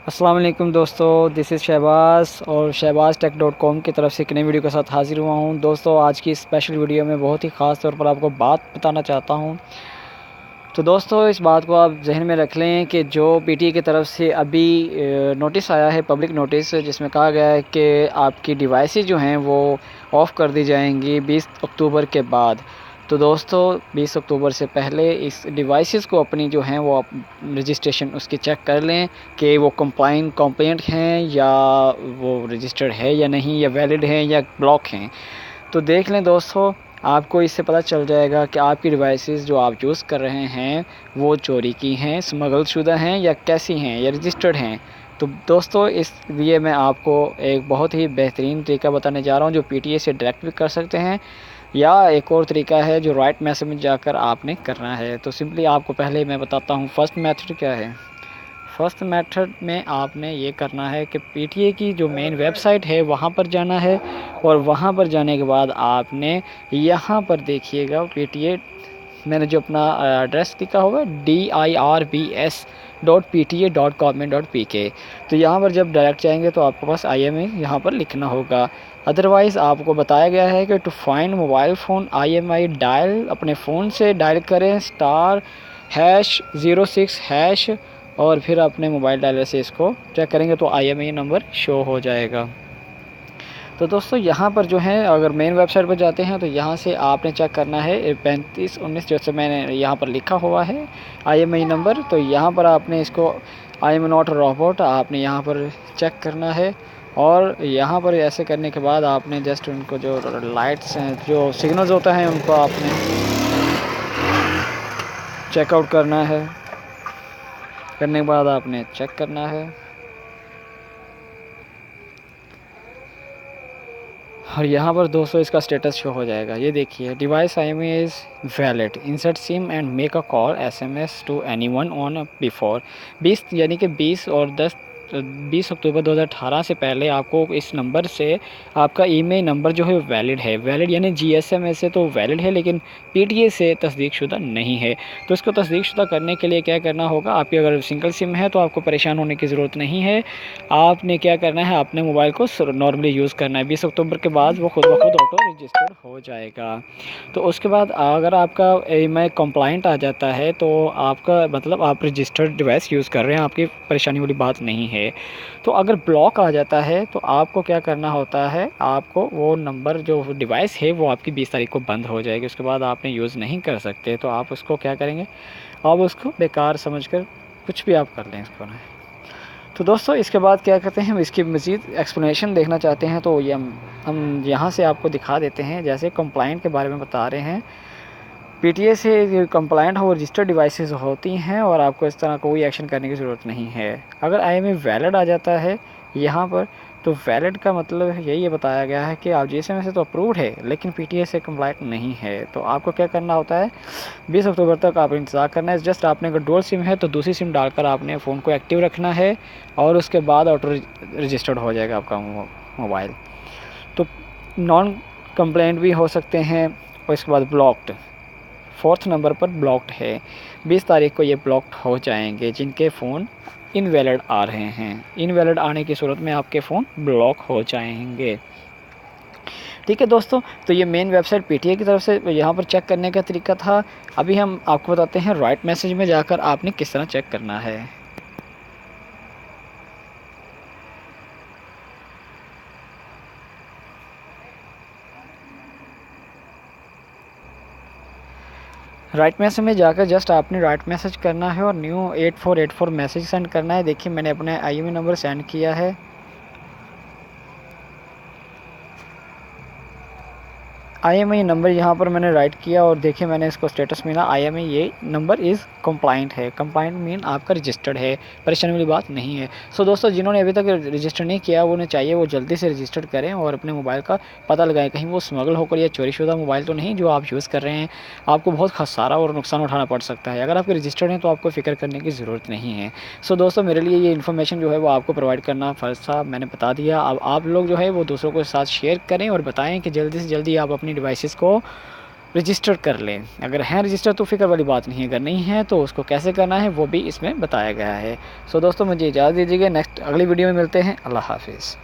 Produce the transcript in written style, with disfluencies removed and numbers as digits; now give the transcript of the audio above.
अस्सलाम वालेकुम दोस्तों, दिस इज़ शहबाज़ और shahbaztech.com की तरफ से एक नई वीडियो के साथ हाज़िर हुआ हूँ। दोस्तों, आज की स्पेशल वीडियो में बहुत ही ख़ास तौर पर आपको बात बताना चाहता हूँ। तो दोस्तों, इस बात को आप ज़हन में रख लें कि जो पीटीए की तरफ से अभी नोटिस आया है, पब्लिक नोटिस, जिसमें कहा गया है कि आपकी डिवाइसेस जो हैं वो ऑफ़ कर दी जाएंगी 20 अक्टूबर के बाद। तो दोस्तों, 20 अक्टूबर से पहले इस डिवाइसेस को अपनी जो हैं वो आप रजिस्ट्रेशन उसकी चेक कर लें कि वो कंप्लाइंट हैं या वो रजिस्टर्ड है या नहीं, या वैलिड हैं या ब्लॉक हैं। तो देख लें दोस्तों, आपको इससे पता चल जाएगा कि आपकी डिवाइसेस जो आप यूज़ कर रहे हैं वो चोरी की हैं, स्मगल शुदा हैं या कैसी हैं या रजिस्टर्ड हैं। तो दोस्तों, इसलिए मैं आपको एक बहुत ही बेहतरीन तरीका बताने जा रहा हूँ जो पीटीए से डायरेक्ट भी कर सकते हैं, या एक और तरीका है जो राइट मैसेज में जाकर आपने करना है। तो सिंपली आपको पहले मैं बताता हूँ फर्स्ट मेथड क्या है। फर्स्ट मेथड में आपने ये करना है कि पीटीए की जो मेन वेबसाइट है वहाँ पर जाना है, और वहाँ पर जाने के बाद आपने यहाँ पर देखिएगा पीटीए, मैंने जो अपना एड्रेस लिखा होगा dirbs.pta.government.pk। तो यहाँ पर जब डायरेक्ट जाएंगे तो आपके पास IMEI यहाँ पर लिखना होगा। अदरवाइज़ आपको बताया गया है कि to find mobile phone IMEI dial, अपने फ़ोन से डायल करें *#06# और फिर अपने मोबाइल डायलर से इसको चेक करेंगे तो IMEI नंबर शो हो जाएगा। तो दोस्तों, यहाँ पर जो है अगर मेन वेबसाइट पर जाते हैं तो यहाँ से आपने चेक करना है 3519, जैसे मैंने यहाँ पर लिखा हुआ है IMEI नंबर। तो यहाँ पर आपने इसको आई एम नॉट रोबोट आपने यहाँ पर चेक करना है, और यहाँ पर ऐसे करने के बाद आपने जस्ट उनको जो लाइट्स हैं, जो सिग्नल्स होता है, उनको आपने चेकआउट करना है। करने के बाद आपने चेक करना है, और यहाँ पर दोस्तों इसका स्टेटस शो हो जाएगा। ये देखिए, device IMEI is valid, insert SIM and make a call SMS to anyone on before 20, यानी कि 20 अक्टूबर 2018 से पहले आपको इस नंबर से आपका IMEI नंबर जो है वैलिड है। वैलिड यानी GSM से तो वैलिड है, लेकिन PTA से तस्दीक शुदा नहीं है। तो इसको तस्दीक शुदा करने के लिए क्या करना होगा, आपकी अगर सिंगल सिम है तो आपको परेशान होने की ज़रूरत नहीं है। आपने क्या करना है, अपने मोबाइल को नॉर्मली यूज़ करना है। 20 अक्टूबर के बाद वो खुद ब खुद ऑटो रजिस्टर्ड हो जाएगा। तो उसके बाद अगर आपका IMEI कंप्लाइंट आ जाता है तो आपका मतलब आप रजिस्टर्ड डिवाइस यूज़ कर रहे हैं, आपकी परेशानी वाली बात नहीं है। तो अगर ब्लॉक आ जाता है तो आपको क्या करना होता है, आपको वो नंबर जो डिवाइस है वो आपकी 20 तारीख को बंद हो जाएगी, उसके बाद आपने यूज़ नहीं कर सकते। तो आप उसको क्या करेंगे, आप उसको बेकार समझकर कुछ भी आप कर लें इसको ना। तो दोस्तों, इसके बाद क्या करते हैं, इसकी मज़ीद एक्सप्लेनेशन देखना चाहते हैं तो ये हम यहाँ से आपको दिखा देते हैं। जैसे कंप्लाइंट के बारे में बता रहे हैं, पीटीए से कंप्लाइंट हो रजिस्टर्ड डिवाइसेस होती हैं और आपको इस तरह कोई एक्शन करने की ज़रूरत नहीं है। अगर IMEI वैलिड आ जाता है यहाँ पर, तो वैलिड का मतलब यही बताया गया है कि आप GSM से तो अप्रूव्ड है लेकिन PTA से कंप्लाइंट नहीं है। तो आपको क्या करना होता है, 20 अक्टूबर तक आप इंतज़ार करना है। जस्ट आपने अगर डुअल सिम है तो दूसरी सिम डालकर आपने फ़ोन को एक्टिव रखना है, और उसके बाद ऑटो रजिस्टर्ड हो जाएगा आपका मोबाइल। तो नॉन कंप्लेंट भी हो सकते हैं, और इसके बाद ब्लॉक्ड, 4th नंबर पर ब्लॉक्ड है। 20 तारीख को ये ब्लॉक्ड हो जाएंगे जिनके फ़ोन इनवैलिड आ रहे हैं। इनवैलिड आने की सूरत में आपके फ़ोन ब्लॉक हो जाएंगे। ठीक है दोस्तों, तो ये मेन वेबसाइट PTA की तरफ से यहाँ पर चेक करने का तरीका था। अभी हम आपको बताते हैं राइट मैसेज में जाकर आपने किस तरह चेक करना है। राइट मैसेज में जाकर जस्ट आपने राइट मैसेज करना है और न्यू 8484 मैसेज सेंड करना है। देखिए, मैंने अपने IMEI नंबर सेंड किया है। IMEI नंबर यहाँ पर मैंने राइट किया, और देखिए मैंने इसको स्टेटस मिला IMEI ये नंबर इज़ कंप्लाइंट है। कंप्लाइंट मीन आपका रजिस्टर्ड है, परेशानी वाली बात नहीं है। सो दोस्तों, जिन्होंने अभी तक रजिस्टर नहीं किया उन्हें चाहिए वो जल्दी से रजिस्टर करें और अपने मोबाइल का पता लगाएं कहीं वो स्मगल होकर या चोरीशुदा मोबाइल तो नहीं जो आप यूज़ कर रहे हैं। आपको बहुत खसारा और नुकसान उठाना पड़ सकता है। अगर आपके रजिस्टर्ड हैं तो आपको फ़िक्र करने की ज़रूरत नहीं है। सो दोस्तों, मेरे लिए ये इन्फॉर्मेशन जो है वो आपको प्रोवाइड करना फ़र्ज़ था, मैंने बता दिया। अब आप लोग जो है वो दूसरों के साथ शेयर करें और बताएं कि जल्दी से जल्दी आप अपनी डिवाइसेस को रजिस्टर कर लें। अगर हैं रजिस्टर तो फ़िक्र वाली बात नहीं है, अगर नहीं है तो उसको कैसे करना है वो भी इसमें बताया गया है। सो दोस्तों मुझे इजाज़त दीजिएगा, नेक्स्ट अगली वीडियो में मिलते हैं। अल्लाह हाफ़िज़।